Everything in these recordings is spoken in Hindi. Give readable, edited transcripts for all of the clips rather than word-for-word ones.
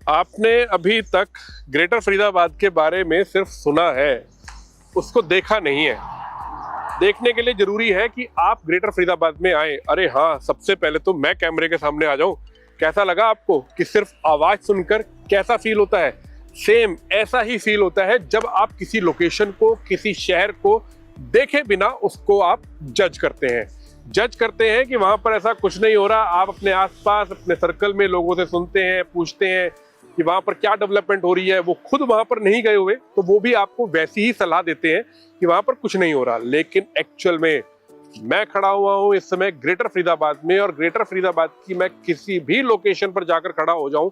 आपने अभी तक ग्रेटर फरीदाबाद के बारे में सिर्फ सुना है, उसको देखा नहीं है। देखने के लिए जरूरी है कि आप ग्रेटर फरीदाबाद में आए। अरे हाँ, सबसे पहले तो मैं कैमरे के सामने आ जाऊं। कैसा लगा आपको कि सिर्फ आवाज सुनकर कैसा फील होता है? सेम ऐसा ही फील होता है जब आप किसी लोकेशन को, किसी शहर को देखे बिना उसको आप जज करते हैं। जज करते हैं कि वहां पर ऐसा कुछ नहीं हो रहा। आप अपने आसपास, अपने सर्कल में लोगों से सुनते हैं, पूछते हैं कि वहां पर क्या डेवलपमेंट हो रही है। वो खुद वहां पर नहीं गए हुए तो वो भी आपको वैसी ही सलाह देते हैं कि वहां पर कुछ नहीं हो रहा। लेकिन एक्चुअल में मैं खड़ा हुआ हूं इस समय ग्रेटर फरीदाबाद में, और ग्रेटर फरीदाबाद की मैं किसी भी लोकेशन पर जाकर खड़ा हो जाऊं,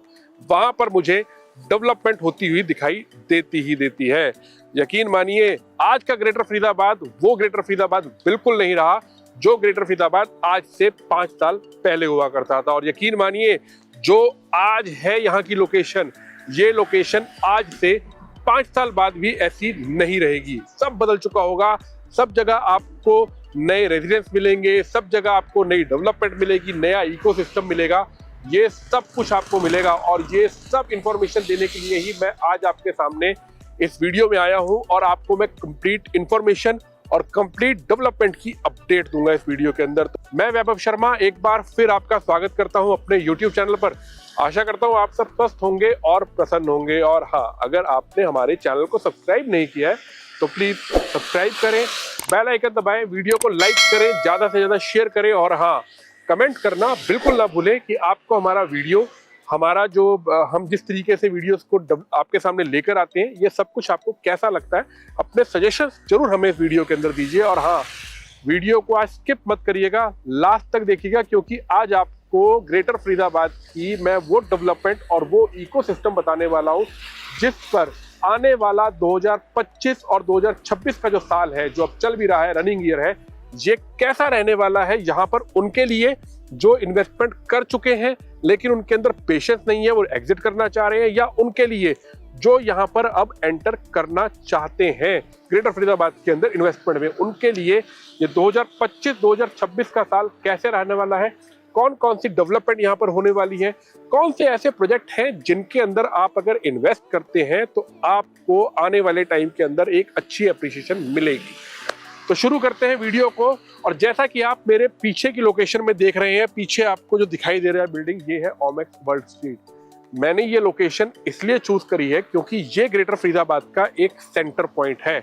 वहां पर मुझे डेवलपमेंट होती हुई दिखाई देती है। यकीन मानिए, आज का ग्रेटर फरीदाबाद वो ग्रेटर फरीदाबाद बिल्कुल नहीं रहा जो ग्रेटर फरीदाबाद आज से 5 साल पहले हुआ करता था। और यकीन मानिए, जो आज है यहाँ की लोकेशन, ये लोकेशन आज से 5 साल बाद भी ऐसी नहीं रहेगी। सब बदल चुका होगा। सब जगह आपको नए रेजिडेंस मिलेंगे, सब जगह आपको नई डेवलपमेंट मिलेगी, नया इकोसिस्टम मिलेगा। ये सब कुछ आपको मिलेगा, और ये सब इंफॉर्मेशन देने के लिए ही मैं आज आपके सामने इस वीडियो में आया हूं। और आपको मैं कंप्लीट इंफॉर्मेशन और कंप्लीट डेवलपमेंट की अपडेट दूंगा इस वीडियो के अंदर। तो मैं वैभव शर्मा एक बार फिर आपका स्वागत करता हूं अपने YouTube चैनल पर। आशा करता हूं आप सब स्वस्थ होंगे और प्रसन्न होंगे। और हाँ, अगर आपने हमारे चैनल को सब्सक्राइब नहीं किया है तो प्लीज सब्सक्राइब करें, बेल आइकन दबाएं, वीडियो को लाइक करें, ज्यादा से ज्यादा शेयर करें, और हाँ, कमेंट करना बिल्कुल ना भूलें कि आपको हमारा वीडियो, हमारा जो हम जिस तरीके से वीडियोस को आपके सामने लेकर आते हैं, ये सब कुछ आपको कैसा लगता है। अपने सजेशंस जरूर हमें इस वीडियो के अंदर दीजिए। और हाँ, वीडियो को आज स्किप मत करिएगा, लास्ट तक देखिएगा, क्योंकि आज आपको ग्रेटर फरीदाबाद की मैं वो डेवलपमेंट और वो इकोसिस्टम बताने वाला हूँ जिस पर आने वाला 2025 और 2026 का जो साल है, जो अब चल भी रहा है, रनिंग ईयर है, ये कैसा रहने वाला है यहाँ पर उनके लिए जो इन्वेस्टमेंट कर चुके हैं लेकिन उनके अंदर पेशेंस नहीं है, वो एग्जिट करना चाह रहे हैं, या उनके लिए जो यहाँ पर अब एंटर करना चाहते हैं ग्रेटर फरीदाबाद के अंदर इन्वेस्टमेंट में, उनके लिए ये 2025-2026 का साल कैसे रहने वाला है, कौन कौन सी डेवलपमेंट यहाँ पर होने वाली है, कौन से ऐसे प्रोजेक्ट हैं जिनके अंदर आप अगर इन्वेस्ट करते हैं तो आपको आने वाले टाइम के अंदर एक अच्छी अप्रिसिएशन मिलेगी। तो शुरू करते हैं वीडियो को। और जैसा कि आप मेरे पीछे की लोकेशन में देख रहे हैं, पीछे आपको जो दिखाई दे रहा है बिल्डिंग, ये है ओमेक्स वर्ल्ड स्ट्रीट। मैंने ये लोकेशन इसलिए चूज करी है क्योंकि ये ग्रेटर फरीदाबाद का एक सेंटर पॉइंट है।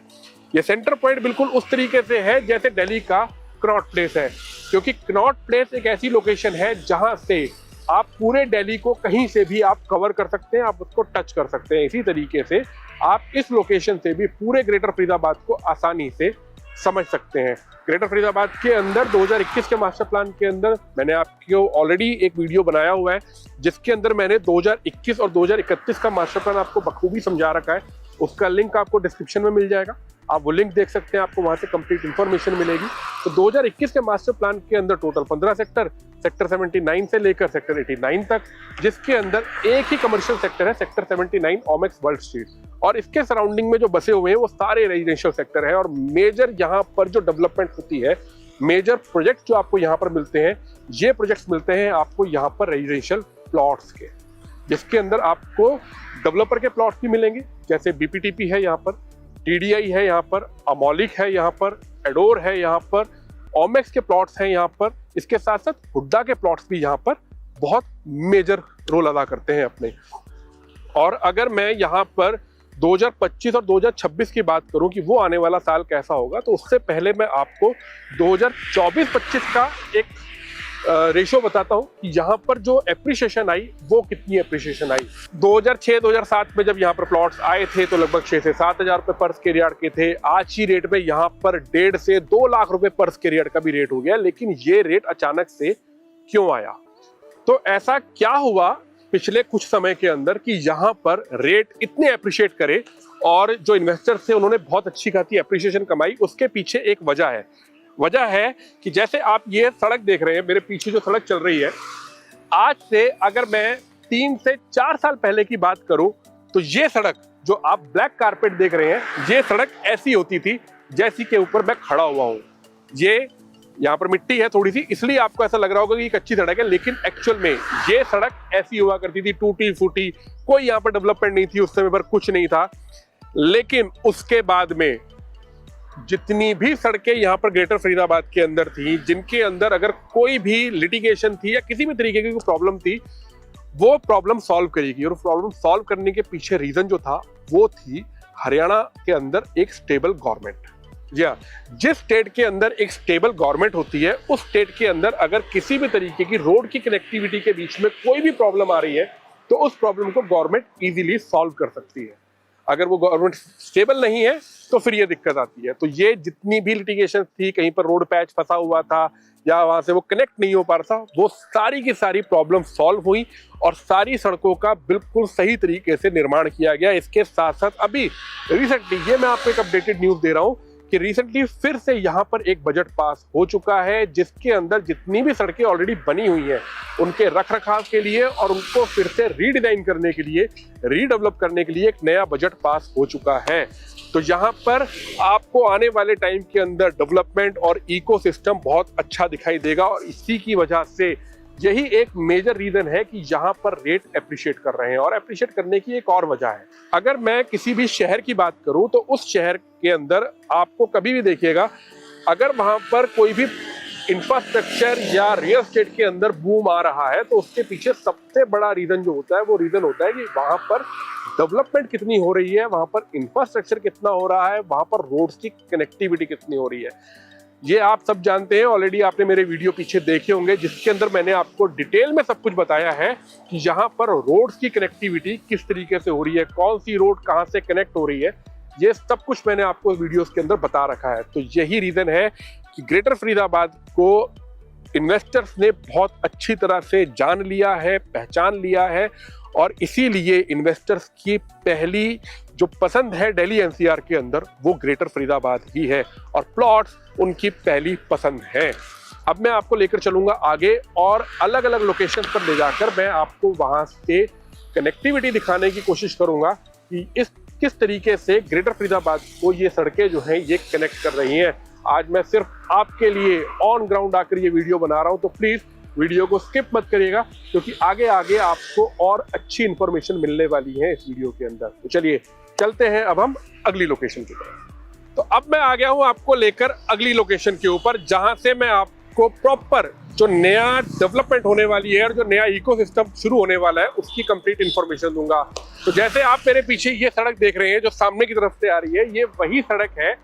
ये सेंटर पॉइंट बिल्कुल उस तरीके से है जैसे दिल्ली का कनॉट प्लेस है, क्योंकि कनॉट प्लेस एक ऐसी लोकेशन है जहां से आप पूरे दिल्ली को कहीं से भी आप कवर कर सकते हैं, आप उसको टच कर सकते हैं। इसी तरीके से आप इस लोकेशन से भी पूरे ग्रेटर फरीदाबाद को आसानी से समझ सकते हैं। ग्रेटर फरीदाबाद के अंदर 2021 के मास्टर प्लान के अंदर मैंने आपको ऑलरेडी एक वीडियो बनाया हुआ है जिसके अंदर मैंने 2021 और 2031 का मास्टर प्लान आपको बखूबी समझा रखा है। उसका लिंक आपको डिस्क्रिप्शन में मिल जाएगा, आप वो लिंक देख सकते हैं, आपको वहां से कंप्लीट इंफॉर्मेशन मिलेगी। तो 2021 के मास्टर प्लान के अंदर टोटल 15 सेक्टर 79 से लेकर सेक्टर 89 तक, जिसके अंदर एक ही कमर्शियल सेक्टर है, सेक्टर 79 ओमेक्स वर्ल्ड स्ट्रीट, और इसके सराउंडिंग में जो बसे हुए हैं वो सारे रेजिडेंशियल सेक्टर है। और मेजर यहाँ पर जो डेवलपमेंट होती है, मेजर प्रोजेक्ट जो आपको यहाँ पर मिलते हैं, ये प्रोजेक्ट्स मिलते हैं आपको यहाँ पर रेजिडेंशियल प्लॉट्स के, जिसके अंदर आपको डेवलपर के प्लॉट्स भी मिलेंगे, जैसे बीपीटीपी है यहाँ पर, टीडीआई है यहाँ पर, अमोलिक है यहाँ पर, एडोर है यहाँ पर, ओमेक्स के प्लॉट्स हैं यहाँ पर। इसके साथ साथ हुड्डा के प्लॉट्स भी यहाँ पर बहुत मेजर रोल अदा करते हैं अपने। और अगर मैं यहाँ पर 2025 और 2026 की बात करूं कि वो आने वाला साल कैसा होगा, तो उससे पहले मैं आपको 2024-25 का एक रेशो बताता हूं कि यहाँ पर जो एप्रिसिएशन आई वो कितनी एप्रिसिएशन आई। 2006-2007 में जब यहाँ पर प्लॉट्स आए थे तो लगभग 6 से 7 हजार रुपए पर स्क्वायर यार्ड के थे। आज की रेट में यहाँ पर 1.5 से 2 लाख रुपए पर स्क्वायर यार्ड का भी रेट हो गया। लेकिन ये रेट अचानक से क्यों आया? तो ऐसा क्या हुआ पिछले कुछ समय के अंदर कि यहाँ पर रेट इतने अप्रिशिएट करे और जो इन्वेस्टर्स थे उन्होंने बहुत अच्छी खासी एप्रिसिएशन कमाई? उसके पीछे एक वजह है। वजह है कि जैसे आप ये सड़क देख रहे हैं, मेरे पीछे जो सड़क चल रही है, आज से अगर मैं 3 से 4 साल पहले की बात करूं तो ये सड़क जो आप ब्लैक कारपेट देख रहे हैं, ये सड़क ऐसी होती थी जैसी के ऊपर मैं खड़ा हुआ हूं। ये यहाँ पर मिट्टी है थोड़ी सी, इसलिए आपको ऐसा लग रहा होगा कि ये कच्ची सड़क है, लेकिन एक्चुअल में ये सड़क ऐसी हुआ करती थी, टूटी फूटी, कोई यहाँ पर डेवलपमेंट नहीं थी उस समय पर, कुछ नहीं था। लेकिन उसके बाद में जितनी भी सड़कें यहाँ पर ग्रेटर फरीदाबाद के अंदर थी, जिनके अंदर अगर कोई भी लिटिगेशन थी या किसी भी तरीके की कोई प्रॉब्लम थी, वो प्रॉब्लम सॉल्व करेगी। और प्रॉब्लम सॉल्व करने के पीछे रीजन जो था वो थी हरियाणा के अंदर एक स्टेबल गवर्नमेंट। जी हाँ, जिस स्टेट के अंदर एक स्टेबल गवर्नमेंट होती है, उस स्टेट के अंदर अगर किसी भी तरीके की रोड की कनेक्टिविटी के बीच में कोई भी प्रॉब्लम आ रही है तो उस प्रॉब्लम को गवर्नमेंट इजीली सॉल्व कर सकती है। अगर वो गवर्नमेंट स्टेबल नहीं है तो फिर ये दिक्कत आती है। तो ये जितनी भी लिटिगेशन थी, कहीं पर रोड पैच फंसा हुआ था या वहां से वो कनेक्ट नहीं हो पा रहा था, वो सारी की सारी प्रॉब्लम सॉल्व हुई और सारी सड़कों का बिल्कुल सही तरीके से निर्माण किया गया। इसके साथ साथ अभी रिसेंटली, ये मैं आपको एक अपडेटेड न्यूज दे रहा हूँ कि रिसेंटली फिर से यहाँ पर एक बजट पास हो चुका है, जिसके अंदर जितनी भी सड़कें ऑलरेडी बनी हुई हैं उनके रखरखाव के लिए और उनको फिर से रीडिजाइन करने के लिए, रीडेवलप करने के लिए एक नया बजट पास हो चुका है। तो यहाँ पर आपको आने वाले टाइम के अंदर डेवलपमेंट और इकोसिस्टम बहुत अच्छा दिखाई देगा और इसी की वजह से यही एक मेजर रीजन है कि यहाँ पर रेट एप्रिशिएट कर रहे हैं। और एप्रिशिएट करने की एक और वजह है, अगर मैं किसी भी शहर की बात करूं तो उस शहर के अंदर आपको कभी भी देखिएगा, अगर वहां पर कोई भी इंफ्रास्ट्रक्चर या रियल एस्टेट के अंदर बूम आ रहा है तो उसके पीछे सबसे बड़ा रीजन जो होता है वो रीजन होता है कि वहां पर डेवलपमेंट कितनी हो रही है, वहां पर इंफ्रास्ट्रक्चर कितना हो रहा है, वहां पर रोड्स की कनेक्टिविटी कितनी हो रही है। ये आप सब जानते हैं, ऑलरेडी आपने मेरे वीडियो पीछे देखे होंगे जिसके अंदर मैंने आपको डिटेल में सब कुछ बताया है कि यहाँ पर रोड्स की कनेक्टिविटी किस तरीके से हो रही है, कौन सी रोड कहाँ से कनेक्ट हो रही है, ये सब कुछ मैंने आपको वीडियोस के अंदर बता रखा है। तो यही रीजन है कि ग्रेटर फरीदाबाद को इन्वेस्टर्स ने बहुत अच्छी तरह से जान लिया है, पहचान लिया है और इसीलिए इन्वेस्टर्स की पहली जो पसंद है दिल्ली एनसीआर के अंदर वो ग्रेटर फरीदाबाद ही है और प्लॉट्स उनकी पहली पसंद है। अब मैं आपको लेकर चलूंगा आगे और अलग अलग लोकेशन पर ले जाकर मैं आपको वहां से कनेक्टिविटी दिखाने की कोशिश करूंगा कि किस तरीके से ग्रेटर फरीदाबाद को ये सड़कें जो हैं ये कनेक्ट कर रही हैं। आज मैं सिर्फ आपके लिए ऑन ग्राउंड आकर ये वीडियो बना रहा हूं, तो प्लीज वीडियो को स्किप मत करिएगा क्योंकि आगे आगे आपको और अच्छी इंफॉर्मेशन मिलने वाली है इस वीडियो के अंदर। तो चलिए चलते हैं अब हम अगली लोकेशन की तरफ। तो अब मैं आ गया हूं आपको लेकर अगली लोकेशन के ऊपर, जहां से मैं आपको प्रॉपर जो नया डेवलपमेंट होने वाली है और जो नया इकोसिस्टम शुरू होने वाला है उसकी कंप्लीट इंफॉर्मेशन दूंगा। तो जैसे आप मेरे पीछे ये सड़क देख रहे हैं जो सामने की तरफ से आ रही है, ये वही सड़क है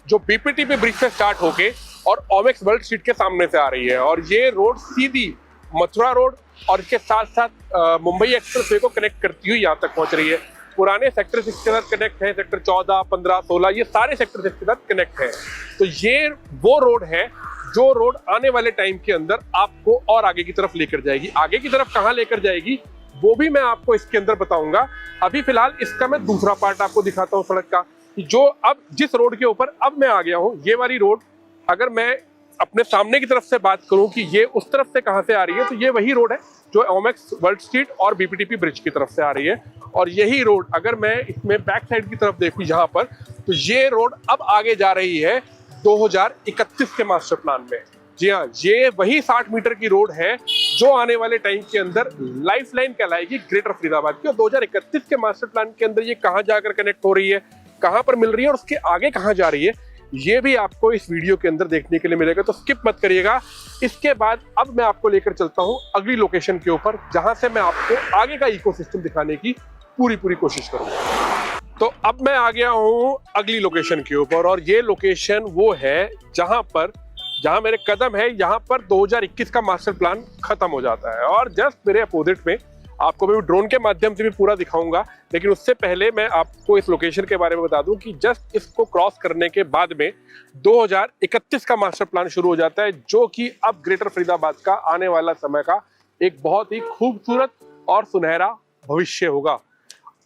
जो बीपीटीपी ब्रिज से स्टार्ट होके और ओमेक्स वर्ल्ड स्ट्रीट के सामने से आ रही है और ये रोड सीधी मथुरा रोड और इसके साथ साथ मुंबई एक्सप्रेसवे को कनेक्ट करती हुई यहाँ तक पहुंच रही है। पुराने सेक्टर 6 के साथ कनेक्ट है, सेक्टर 14, 15, 16 ये सारे सेक्टर 6 के साथ कनेक्ट है। तो ये वो रोड है जो रोड आने वाले टाइम के अंदर आपको और आगे की तरफ लेकर जाएगी। आगे की तरफ कहाँ लेकर जाएगी वो भी मैं आपको इसके अंदर बताऊंगा। अभी फिलहाल इसका मैं दूसरा पार्ट आपको दिखाता हूँ सड़क का, जो अब जिस रोड के ऊपर अब मैं आ गया हूँ, ये वाली रोड अगर मैं अपने सामने की तरफ से बात करूं कि ये उस तरफ से कहां से आ रही है, तो ये वही रोड है जो ओमेक्स वर्ल्ड स्ट्रीट और बीपीटीपी ब्रिज की तरफ से आ रही है। और यही रोड अगर मैं इसमें बैक साइड की तरफ देखूं यहाँ पर, तो ये रोड अब आगे जा रही है 2031 के मास्टर प्लान में। जी हाँ, ये वही 60 मीटर की रोड है जो आने वाले टाइम के अंदर लाइफलाइन कहलाएगी ग्रेटर फरीदाबाद की। और 2031 के मास्टर प्लान के अंदर ये कहाँ जाकर कनेक्ट हो रही है, कहाँ पर मिल रही है और उसके आगे कहाँ जा रही है, ये भी आपको इस वीडियो के अंदर देखने के लिए मिलेगा, तो स्किप मत करिएगा। इसके बाद अब मैं आपको लेकर चलता हूं अगली लोकेशन के ऊपर, जहां से मैं आपको आगे का इकोसिस्टम दिखाने की पूरी कोशिश करूंगा। तो अब मैं आ गया हूं अगली लोकेशन के ऊपर और ये लोकेशन वो है जहां मेरे कदम है, यहां पर 2021 का मास्टर प्लान खत्म हो जाता है और जस्ट मेरे अपोजिट में आपको मैं ड्रोन के माध्यम से भी पूरा दिखाऊंगा। लेकिन उससे पहले मैं आपको इस लोकेशन के बारे में बता दूं कि जस्ट इसको क्रॉस करने के बाद में 2031 का मास्टर प्लान शुरू हो जाता है, जो कि अब ग्रेटर फरीदाबाद का आने वाला समय का एक बहुत ही खूबसूरत और सुनहरा भविष्य होगा।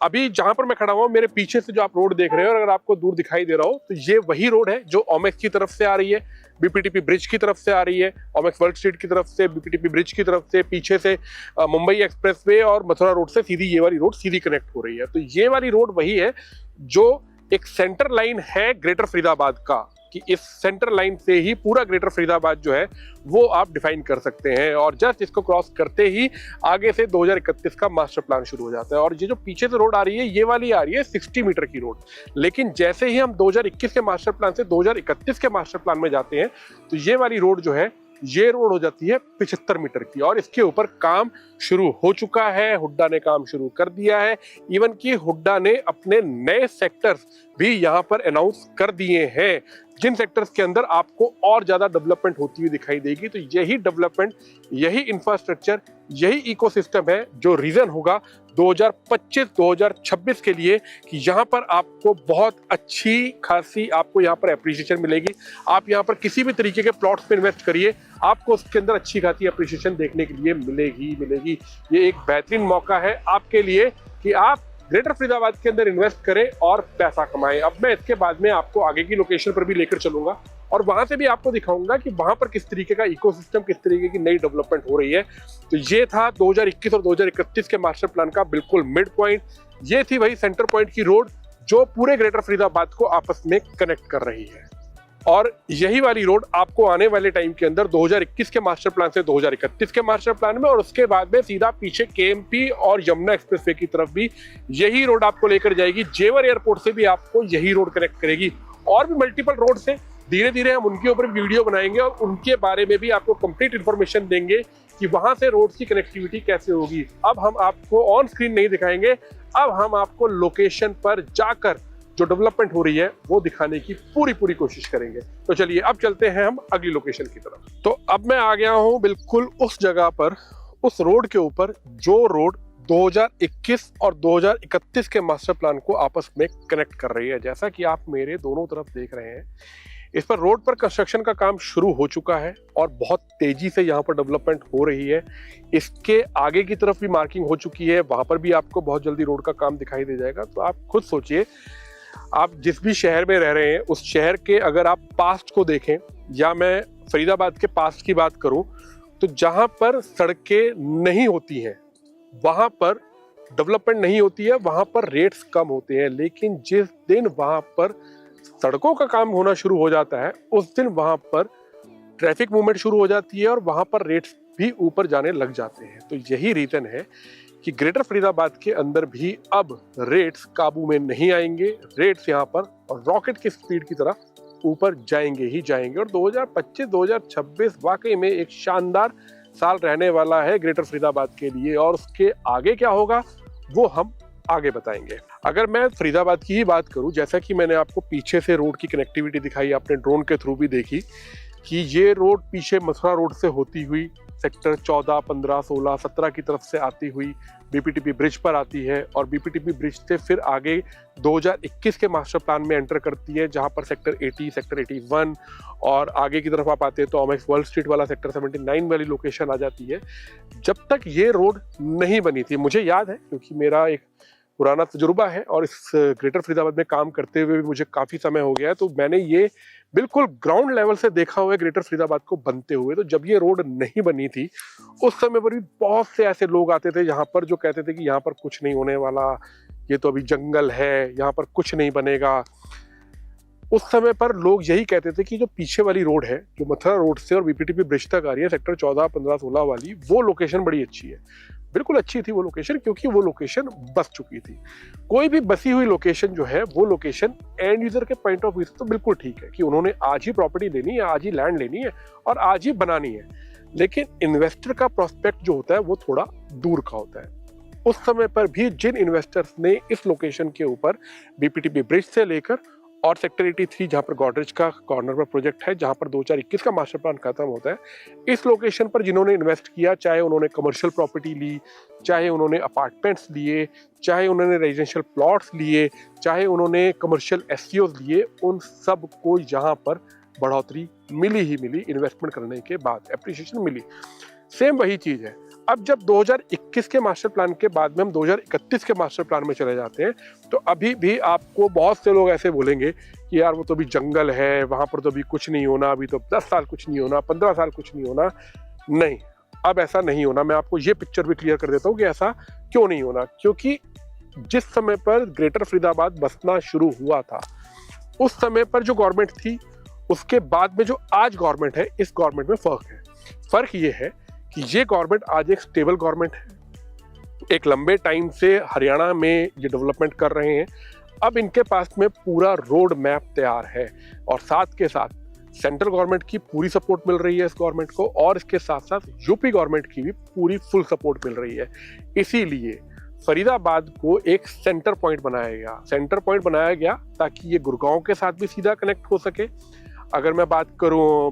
अभी जहां पर मैं खड़ा हुआ, मेरे पीछे से जो आप रोड देख रहे हो और अगर आपको दूर दिखाई दे रहा हो, तो ये वही रोड है जो ओमेक्स की तरफ से आ रही है, बीपीटीपी ब्रिज की तरफ से आ रही है, ओमेक्स वर्ल्ड स्ट्रीट की तरफ से, बीपीटीपी ब्रिज की तरफ से, पीछे से मुंबई एक्सप्रेसवे और मथुरा रोड से सीधी ये वाली रोड सीधी कनेक्ट हो रही है। तो ये वाली रोड वही है जो एक सेंटर लाइन है ग्रेटर फरीदाबाद का कि इस सेंटर लाइन से ही पूरा ग्रेटर फरीदाबाद जो है वो आप डिफाइन कर सकते हैं, और जस्ट इसको क्रॉस करते ही आगे से 2031 का मास्टर प्लान शुरू हो जाता है। और ये जो पीछे से रोड आ रही है, ये वाली आ रही है 60 मीटर की रोड, लेकिन जैसे ही हम 2021 के मास्टर प्लान से 2031 के मास्टर प्लान में जाते हैं तो ये वाली रोड जो है, ये रोड हो जाती है 75 मीटर की, और इसके ऊपर काम शुरू हो चुका है। हुड्डा ने काम शुरू कर दिया है, इवन कि हुड्डा ने अपने नए सेक्टर्स भी यहाँ पर अनाउंस कर दिए हैं, जिन सेक्टर्स के अंदर आपको और ज्यादा डेवलपमेंट होती हुई दिखाई देगी। तो यही डेवलपमेंट, यही इंफ्रास्ट्रक्चर, यही इकोसिस्टम है जो रीजन होगा 2025-2026 के लिए कि यहाँ पर आपको बहुत अच्छी खासी आपको यहाँ पर एप्रिसिएशन मिलेगी। आप यहाँ पर किसी भी तरीके के प्लॉट्स पे इन्वेस्ट करिए, आपको उसके अंदर अच्छी खासी एप्रिसिएशन देखने के लिए मिलेगी। ये एक बेहतरीन मौका है आपके लिए कि आप ग्रेटर फरीदाबाद के अंदर इन्वेस्ट करें और पैसा कमाएं। अब मैं इसके बाद में आपको आगे की लोकेशन पर भी लेकर चलूंगा और वहां से भी आपको दिखाऊंगा कि वहां पर किस तरीके का इकोसिस्टम, किस तरीके की नई डेवलपमेंट हो रही है। तो ये था 2021 और 2031 के मास्टर प्लान का बिल्कुल मिड पॉइंट। ये थी वही सेंटर पॉइंट की रोड जो पूरे ग्रेटर फरीदाबाद को आपस में कनेक्ट कर रही है, और यही वाली रोड आपको आने वाले टाइम के अंदर 2021 के मास्टर प्लान से 2031 के मास्टर प्लान में, और उसके बाद में सीधा पीछे केएमपी और यमुना एक्सप्रेसवे की तरफ भी यही रोड आपको लेकर जाएगी। जेवर एयरपोर्ट से भी आपको यही रोड कनेक्ट करेगी, और भी मल्टीपल रोड से धीरे धीरे हम उनके ऊपर वीडियो बनाएंगे और उनके बारे में भी आपको कंप्लीट इंफॉर्मेशन देंगे कि वहां से रोड की कनेक्टिविटी कैसे होगी। अब हम आपको ऑन स्क्रीन नहीं दिखाएंगे, अब हम आपको लोकेशन पर जाकर जो डेवलपमेंट हो रही है वो दिखाने की पूरी कोशिश करेंगे। तो चलिए अब चलते हैं हम अगली लोकेशन की तरफ। तो अब मैं आ गया हूं बिल्कुल उस जगह पर, उस रोड के ऊपर जो रोड 2021 और 2031 के मास्टर प्लान को आपस में कनेक्ट कर रही है। जैसा कि आप मेरे दोनों तरफ देख रहे हैं, इस पर रोड पर कंस्ट्रक्शन का काम शुरू हो चुका है और बहुत तेजी से यहाँ पर डेवलपमेंट हो रही है। इसके आगे की तरफ भी मार्किंग हो चुकी है, वहां पर भी आपको बहुत जल्दी रोड का काम दिखाई दे जाएगा। तो आप खुद सोचिए, आप जिस भी शहर में रह रहे हैं उस शहर के अगर आप पास्ट को देखें, या मैं फरीदाबाद के पास्ट की बात करूं, तो जहां पर सड़कें नहीं होती हैं वहां पर डेवलपमेंट नहीं होती है, वहां पर रेट्स कम होते हैं। लेकिन जिस दिन वहां पर सड़कों का काम होना शुरू हो जाता है उस दिन वहां पर ट्रैफिक मूवमेंट शुरू हो जाती है और वहां पर रेट्स भी ऊपर जाने लग जाते हैं। तो यही रीजन है कि ग्रेटर फरीदाबाद के अंदर भी अब रेट्स काबू में नहीं आएंगे। रेट्स यहाँ पर रॉकेट की स्पीड की तरह ऊपर जाएंगे ही जाएंगे, और 2025-2026 वाकई में एक शानदार साल रहने वाला है ग्रेटर फरीदाबाद के लिए। और उसके आगे क्या होगा वो हम आगे बताएंगे। अगर मैं फरीदाबाद की ही बात करूं, जैसा कि मैंने आपको पीछे से रोड की कनेक्टिविटी दिखाई, आपने ड्रोन के थ्रू भी देखी कि ये रोड पीछे मथुरा रोड से होती हुई सेक्टर 14, 15, 16, 17 की तरफ से आती हुई बीपीटीपी ब्रिज पर आती है, और बीपीटीपी ब्रिज से फिर आगे 2021 के मास्टर प्लान में एंटर करती है, जहां पर सेक्टर 80, सेक्टर 81 और आगे की तरफ आप आते हैं तो ओमेक्स वर्ल्ड स्ट्रीट वाला सेक्टर 79 वाली लोकेशन आ जाती है। जब तक ये रोड नहीं बनी थी, मुझे याद है क्योंकि मेरा एक पुराना तजुर्बा है और इस ग्रेटर फरीदाबाद में काम करते हुए भी मुझे काफी समय हो गया है, तो मैंने ये बिल्कुल ग्राउंड लेवल से देखा हुआ है ग्रेटर फरीदाबाद को बनते हुए। तो जब ये रोड नहीं बनी थी उस समय पर भी बहुत से ऐसे लोग आते थे यहाँ पर जो कहते थे कि यहाँ पर कुछ नहीं होने वाला, ये तो अभी जंगल है, यहाँ पर कुछ नहीं बनेगा। उस समय पर लोग यही कहते थे कि जो पीछे वाली रोड है, जो मथुरा रोड से और बीपीटीपी ब्रिज तक आ रही है, सेक्टर 14, 15, 16 वाली, वो लोकेशन बड़ी अच्छी है। बिल्कुल अच्छी थी वो लोकेशन, क्योंकि वो लोकेशन बस चुकी थी। कोई भी बसी हुई लोकेशन जो है वो लोकेशन एंड यूजर के पॉइंट ऑफ व्यू से तो बिल्कुल ठीक है कि उन्होंने आज ही प्रॉपर्टी लेनी है, आज ही लैंड लेनी है और आज ही बनानी है। लेकिन इन्वेस्टर का प्रोस्पेक्ट जो होता है वो थोड़ा दूर का होता है। उस समय पर भी जिन इन्वेस्टर्स ने इस लोकेशन के ऊपर बीपीटीपी ब्रिज से लेकर और सेक्टर 83 जहां पर गॉडरेज का कॉर्नर पर प्रोजेक्ट है, जहां पर 2021 का मास्टर प्लान खत्म होता है, इस लोकेशन पर जिन्होंने इन्वेस्ट किया, चाहे उन्होंने कमर्शियल प्रॉपर्टी ली, चाहे उन्होंने अपार्टमेंट्स लिए, चाहे उन्होंने रेजिडेंशियल प्लॉट्स लिए, चाहे उन्होंने कमर्शियल एससीओज लिए, उन सब को यहाँ पर बढ़ोतरी मिली ही मिली। इन्वेस्टमेंट करने के बाद एप्रिसिएशन मिली। सेम वही चीज है। अब जब 2021 के मास्टर प्लान के बाद में हम 2031 के मास्टर प्लान में चले जाते हैं, तो अभी भी आपको बहुत से लोग ऐसे बोलेंगे कि यार वो तो अभी जंगल है, वहां पर तो अभी कुछ नहीं होना, अभी तो 10 साल कुछ नहीं होना, 15 साल कुछ नहीं होना। नहीं, अब ऐसा नहीं होना। मैं आपको ये पिक्चर भी क्लियर कर देता हूँ कि ऐसा क्यों नहीं होना। क्योंकि जिस समय पर ग्रेटर फरीदाबाद बसना शुरू हुआ था, उस समय पर जो गवर्नमेंट थी उसके बाद में जो आज गवर्नमेंट है, इस गवर्नमेंट में फर्क है। फर्क ये है कि ये गवर्नमेंट आज एक स्टेबल गवर्नमेंट है, एक लंबे टाइम से हरियाणा में ये डेवलपमेंट कर रहे हैं। अब इनके पास में पूरा रोड मैप तैयार है और साथ के साथ सेंट्रल गवर्नमेंट की पूरी सपोर्ट मिल रही है इस गवर्नमेंट को, और इसके साथ साथ यूपी गवर्नमेंट की भी पूरी फुल सपोर्ट मिल रही है। इसीलिए फरीदाबाद को एक सेंटर पॉइंट बनाया गया ताकि ये गुड़गांव के साथ भी सीधा कनेक्ट हो सके। अगर मैं बात करूं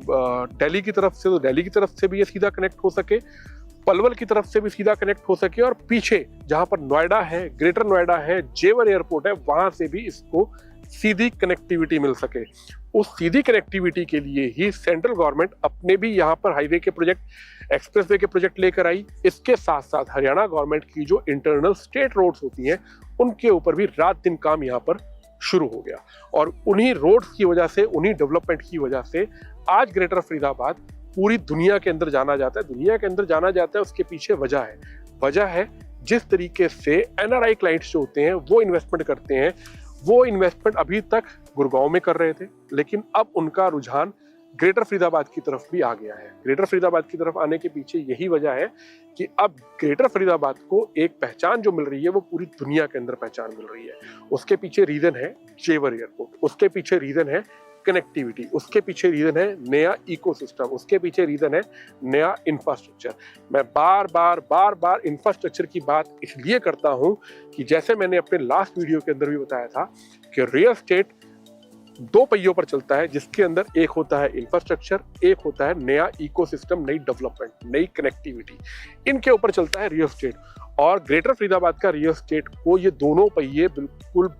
दिल्ली की तरफ से, तो दिल्ली की तरफ से भी ये सीधा कनेक्ट हो सके, पलवल की तरफ से भी सीधा कनेक्ट हो सके, और पीछे जहां पर नोएडा है, ग्रेटर नोएडा है, जेवर एयरपोर्ट है, वहां से भी इसको सीधी कनेक्टिविटी मिल सके। उस सीधी कनेक्टिविटी के लिए ही सेंट्रल गवर्नमेंट अपने भी यहाँ पर हाईवे के प्रोजेक्ट, एक्सप्रेसवे के प्रोजेक्ट लेकर आई। इसके साथ साथ हरियाणा गवर्नमेंट की जो इंटरनल स्टेट रोड्स होती हैं, उनके ऊपर भी रात दिन काम यहाँ पर शुरू हो गया, और उन्हीं रोड्स की वजह से, उन्हीं डेवलपमेंट की वजह से आज ग्रेटर फरीदाबाद पूरी दुनिया के अंदर जाना जाता है। दुनिया के अंदर जाना जाता है, उसके पीछे वजह है जिस तरीके से एनआरआई क्लाइंट्स जो होते हैं वो इन्वेस्टमेंट करते हैं। वो इन्वेस्टमेंट अभी तक गुड़गांव में कर रहे थे, लेकिन अब उनका रुझान ग्रेटर फरीदाबाद की तरफ भी आ गया है। ग्रेटर फरीदाबाद की तरफ आने के पीछे यही वजह है कि अब ग्रेटर फरीदाबाद को एक पहचान जो मिल रही है वो पूरी दुनिया के अंदर पहचान मिल रही है। उसके पीछे रीजन है जेवर एयरपोर्ट, उसके पीछे रीजन है कनेक्टिविटी, उसके पीछे रीजन है नया इकोसिस्टम, उसके पीछे रीजन है नया इंफ्रास्ट्रक्चर। मैं बार बार इंफ्रास्ट्रक्चर की बात इसलिए करता हूं कि जैसे मैंने अपने लास्ट वीडियो के अंदर भी बताया था कि रियल एस्टेट दो पहियों पर चलता है, जिसके अंदर एक होता है इंफ्रास्ट्रक्चर, एक होता है नया इकोसिस्टम, नई डेवलपमेंट, नई कनेक्टिविटी। इनके ऊपर चलता है रियल एस्टेट, और ग्रेटर फरीदाबाद का रियल एस्टेट को ये दोनों पहिए बिल्कुल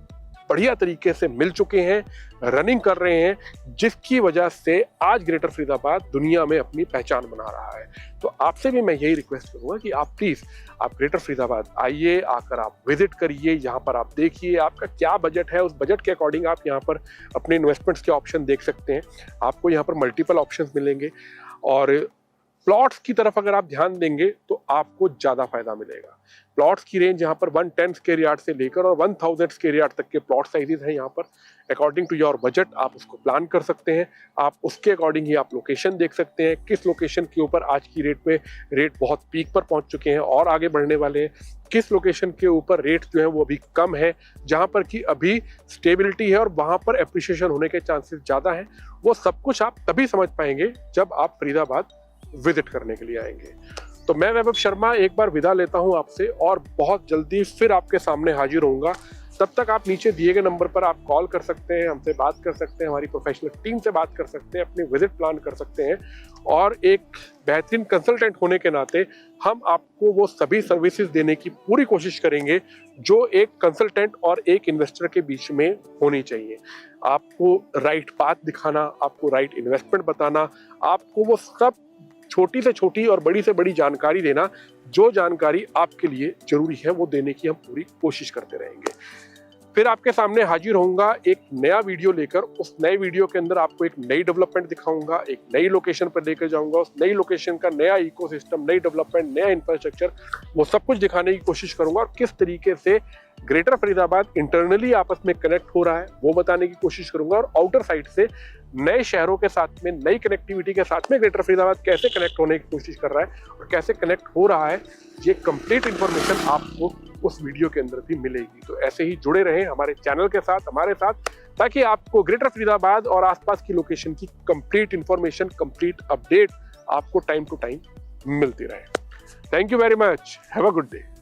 बढ़िया तरीके से मिल चुके हैं, रनिंग कर रहे हैं, जिसकी वजह से आज ग्रेटर फरीदाबाद दुनिया में अपनी पहचान बना रहा है। तो आपसे भी मैं यही रिक्वेस्ट करूंगा कि आप प्लीज आप ग्रेटर फरीदाबाद आइए, आकर आप विजिट करिए, यहाँ पर आप देखिए आपका क्या बजट है, उस बजट के अकॉर्डिंग आप यहाँ पर अपने इन्वेस्टमेंट्स के ऑप्शन देख सकते हैं। आपको यहाँ पर मल्टीपल ऑप्शंस मिलेंगे, और प्लॉट्स की तरफ अगर आप ध्यान देंगे तो आपको ज्यादा फायदा मिलेगा। प्लॉट्स की रेंज यहाँ पर 110 स्क्वायर यार्ड से लेकर और 1000 स्क्वायर यार्ड तक के प्लॉट साइजेस हैं यहाँ पर। अकॉर्डिंग टू योर बजट आप उसको प्लान कर सकते हैं। आप उसके अकॉर्डिंग ही आप लोकेशन देख सकते हैं, किस लोकेशन के ऊपर आज की रेट में रेट बहुत पीक पर पहुंच चुके हैं और आगे बढ़ने वाले हैं, किस लोकेशन के ऊपर रेट जो है वो अभी कम है, जहां पर कि अभी स्टेबिलिटी है और वहां पर एप्रिसिएशन होने के चांसेस ज्यादा हैं। वो सब कुछ आप तभी समझ पाएंगे जब आप फरीदाबाद विजिट करने के लिए आएंगे। तो मैं वैभव शर्मा एक बार विदा लेता हूं आपसे, और बहुत जल्दी फिर आपके सामने हाजिर होऊंगा। तब तक आप नीचे दिए गए नंबर पर आप कॉल कर सकते हैं, हमसे बात कर सकते हैं, हमारी प्रोफेशनल टीम से बात कर सकते हैं, अपनी विजिट प्लान कर सकते हैं, और एक बेहतरीन कंसल्टेंट होने के नाते हम आपको वो सभी सर्विसेज देने की पूरी कोशिश करेंगे जो एक कंसल्टेंट और एक इन्वेस्टर के बीच में होनी चाहिए। आपको राइट पाथ दिखाना, आपको राइट इन्वेस्टमेंट बताना, आपको वो सब छोटी से छोटी और बड़ी से बड़ी जानकारी देना, जो जानकारी आपके लिए जरूरी है वो देने की हम पूरी कोशिश करते रहेंगे। फिर आपके सामने हाजिर होऊंगा एक नया वीडियो लेकर। उस नए वीडियो के अंदर आपको एक नई डेवलपमेंट दिखाऊंगा, एक नई लोकेशन पर लेकर जाऊंगा, उस नई लोकेशन का नया इकोसिस्टम, नई डेवलपमेंट, नया इंफ्रास्ट्रक्चर, वो सब कुछ दिखाने की कोशिश करूंगा, और किस तरीके से ग्रेटर फरीदाबाद इंटरनली आपस में कनेक्ट हो रहा है वो बताने की कोशिश करूंगा, और आउटर साइड से नए शहरों के साथ में, नई कनेक्टिविटी के साथ में ग्रेटर फरीदाबाद कैसे कनेक्ट होने की कोशिश कर रहा है और कैसे कनेक्ट हो रहा है, ये कंप्लीट इंफॉर्मेशन आपको उस वीडियो के अंदर भी मिलेगी। तो ऐसे ही जुड़े रहें हमारे चैनल के साथ, हमारे साथ, ताकि आपको ग्रेटर फरीदाबाद और आसपास की लोकेशन की कंप्लीट इंफॉर्मेशन, कंप्लीट अपडेट आपको टाइम टू टाइम मिलती रहे। Thank you very much, have a good day.